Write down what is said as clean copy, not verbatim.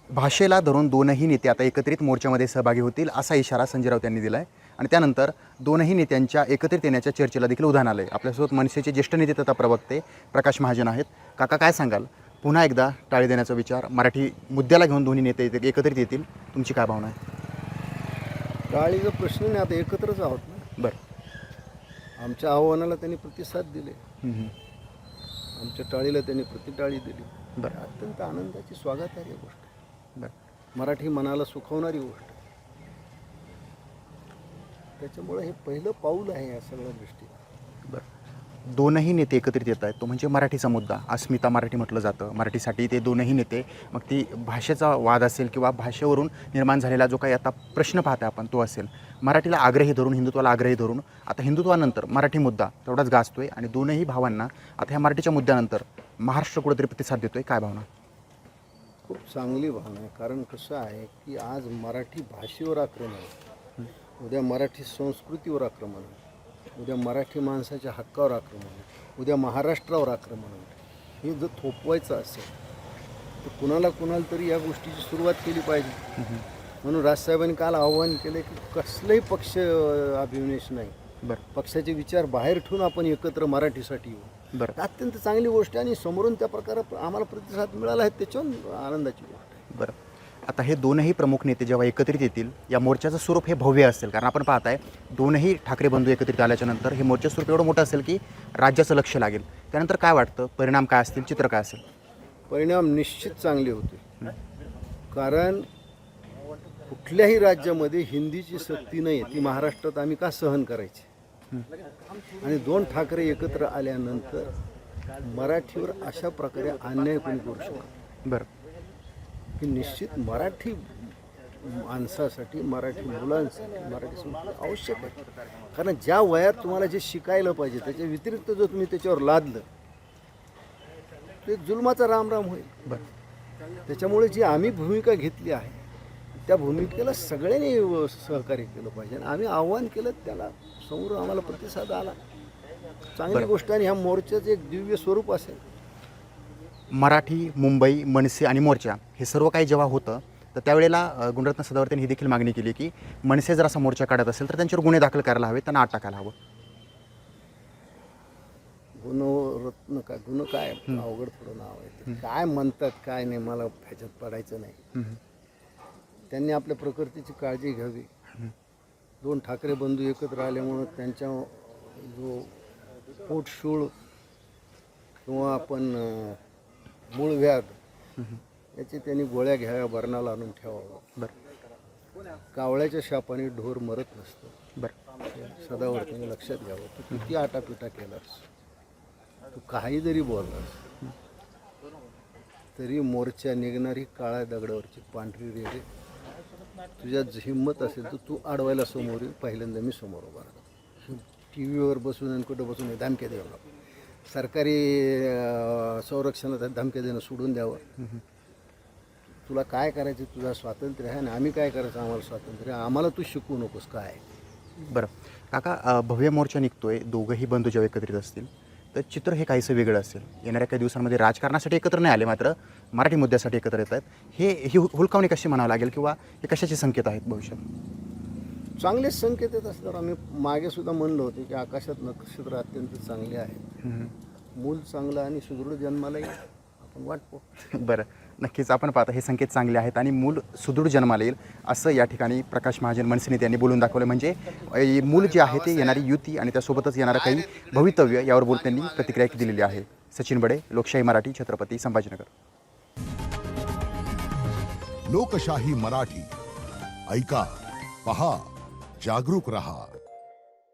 भाषेला धरून दोनही नेते आता एकत्रित मोर्चामध्ये सहभागी होतील असा इशारा संजय राऊत यांनी दिला आहे आणि त्यानंतर दोनही नेत्यांच्या एकत्रित येण्याच्या चर्चेला देखील उधाण आलं आहे. आपल्यासोबत मनसेचे ज्येष्ठ नेते तथा प्रवक्ते प्रकाश महाजन आहेत. काका, काय सांगाल? पुन्हा एकदा टाळी देण्याचा विचार, मराठी मुद्द्याला घेऊन दोन्ही नेते एकत्रित येतील, तुमची काय भावना आहे? टाळीचा प्रश्न नाही, आता एकत्रच आहोत ना. बरं. आमच्या आव्हानाला त्यांनी प्रतिसाद दिले, आमच्या टाळीला त्यांनी प्रतिटाळी दिली. बरं. अत्यंत आनंदाची स्वागतार्ह गोष्ट, बरं. मराठी मनाला सुखवणारी गोष्ट. त्याच्यामुळे हे पहिलं पाऊल आहे या सगळ्या दृष्टीने. बरं. दोनही नेते एकत्रित येत आहेत, तो म्हणजे मराठीचा मुद्दा. अस्मिता मराठी म्हटलं जातं. मराठीसाठी ते दोनही नेते, मग ती भाषेचा वाद असेल किंवा भाषेवरून निर्माण झालेला जो काही आता प्रश्न पाहता आपण तो असेल, मराठीला आग्रही धरून, हिंदुत्वाला आग्रही धरून आता हिंदुत्वानंतर मराठी मुद्दा तेवढाच गाजतोय आणि दोनही भावांना आता ह्या मराठीच्या मुद्द्यानंतर महाराष्ट्र कुठेतरी प्रतिसाद देतोय. काय भावना? खूप चांगली भावना आहे. कारण कसं आहे की आज मराठी भाषेवर आक्रमण आहे, उद्या मराठी संस्कृतीवर आक्रमण आहे, उद्या मराठी माणसाच्या हक्कावर आक्रमण आहे, उद्या महाराष्ट्रावर आक्रमण आहे. हे जर थोपवायचं असेल तर कुणाला तरी या गोष्टीची सुरुवात केली पाहिजे. म्हणून राजसाहेबांनी काल आव्हान केलं की कसलंही पक्ष अभिनिवेश नाही, बरं, पक्षाचे विचार बाहेर ठेवून आपण एकत्र मराठीसाठी येऊ. बरं, अत्यंत चांगली गोष्ट आहे आणि समोरून त्या प्रकारे आम्हाला प्रतिसाद मिळाला आहे, त्याच्यावर आनंदाची गोष्ट आहे. बरं. आता हे दोनही प्रमुख नेते जेव्हा एकत्रित येतील, या मोर्चाचं स्वरूप हे भव्य असेल. कारण आपण पाहताय दोनही ठाकरे बंधू एकत्रित आल्याच्या नंतर हे मोर्चा स्वरूप एवढं मोठं असेल की राज्याचं लक्ष लागेल. त्यानंतर काय वाटतं, परिणाम काय असतील, चित्र काय असेल? परिणाम निश्चित चांगले होते. कारण कुठल्याही राज्यामध्ये हिंदीची सक्ती नाही, ती महाराष्ट्रात आम्ही का सहन करायची? आणि दोन ठाकरे एकत्र आल्यानंतर मराठीवर अशा प्रकारे अन्याय कोणी करू शकत? बरं. की निश्चित मराठी माणसासाठी, मराठी मुलांसाठी मराठी संस्कृती आवश्यक आहे. कारण ज्या वयात तुम्हाला जे शिकायला पाहिजे त्याच्या व्यतिरिक्त जर तुम्ही त्याच्यावर लादलं तर एक जुलमाचा रामराम होईल. बरं. त्याच्यामुळे जी आम्ही भूमिका घेतली आहे त्या भूमिकेला सगळ्यांनी सहकार्य केलं पाहिजे. आणि आम्ही आव्हान केलं, त्याला समोर आम्हाला प्रतिसाद आला. चांगली गोष्ट. आणि ह्या मोर्चाचं एक दिव्य स्वरूप असेल. मराठी, मुंबई, मनसे आणि मोर्चा हे सर्व काही जेव्हा होतं तर त्यावेळेला गुणरत्न सदावर्ते यांनी ही देखील मागणी केली की मनसे जर असा मोर्चा काढत असेल तर त्यांच्यावर गुन्हे दाखल करायला हवे, त्यांना आत टाकायला हवं. गुणरत्न काय, गुण काय अवघड थोडं नाव आहे ते. काय म्हणतात काय नाही, मला ह्याच्यात पडायचं नाही. त्यांनी आपल्या प्रकृतीची काळजी घ्यावी. दोन ठाकरे बंधू एकत्र आल्यामुळं त्यांच्या जो पोटशूळ किंवा आपण मूळ व्याध याची त्यांनी गोळ्या घ्याव्या, बर्नाला आणून ठेवावं. बरं. कावळ्याच्या शापाने ढोर मरत नसतं. बरं. सदावर्तीने लक्षात घ्यावं. तू किती आटापिटा केलास, तू काही जरी बोललास तरी मोर्चा निघणारी काळ्या दगडावरची पांढरी रेडे. तुझ्यात हिंमत असेल तर तू अडवायला समोर येईल. पहिल्यांदा मी समोर उभा राहतो. टी व्हीवर बसून आणि कुठं बसून धमक्या देऊ नको. सरकारी संरक्षणात धमक्या देणं सोडून द्यावं. तुला काय करायचं तुझं स्वातंत्र्य आहे आणि आम्ही काय करायचं आम्हाला स्वातंत्र्य. आम्हाला तू शिकवू नकोस काय. बरं. काका, भव्य मोर्चा निघतोय, दोघंही बंधू जेव्हा एकत्रित असतील तर चित्र हे काहीसं वेगळं असेल. येणाऱ्या काही दिवसांमध्ये राजकारणासाठी एकत्र नाही आले, मात्र मराठी मुद्द्यासाठी एकत्र येत आहेत. ही हुलकावणी कशी म्हणावं लागेल किंवा हे कशाचे संकेत आहेत भविष्यात? चांगलेच संकेत येत असतात. आम्ही मागे सुद्धा म्हणलो होतो की आकाशात नक्षत्र अत्यंत चांगले आहेत. मूल चांगलं आणि सुदृढ जन्माला येईल, आपण वाटतो. बरं, नक्कीच आपण पाहता हे संकेत चांगले आहेत आणि मूल सुदृढ जन्माला येईल असं या ठिकाणी प्रकाश महाजन मनसे नेते यांनी बोलून दाखवलं. म्हणजे मूल जे आहे ते येणारी युती आणि त्यासोबतच येणारं काही भवितव्य यावर बोल त्यांनी प्रतिक्रिया दिलेली आहे. सचिन बडे, लोकशाही मराठी, छत्रपती संभाजीनगर. लोकशाही मराठी, ऐका, पहा, जागरूक रहा.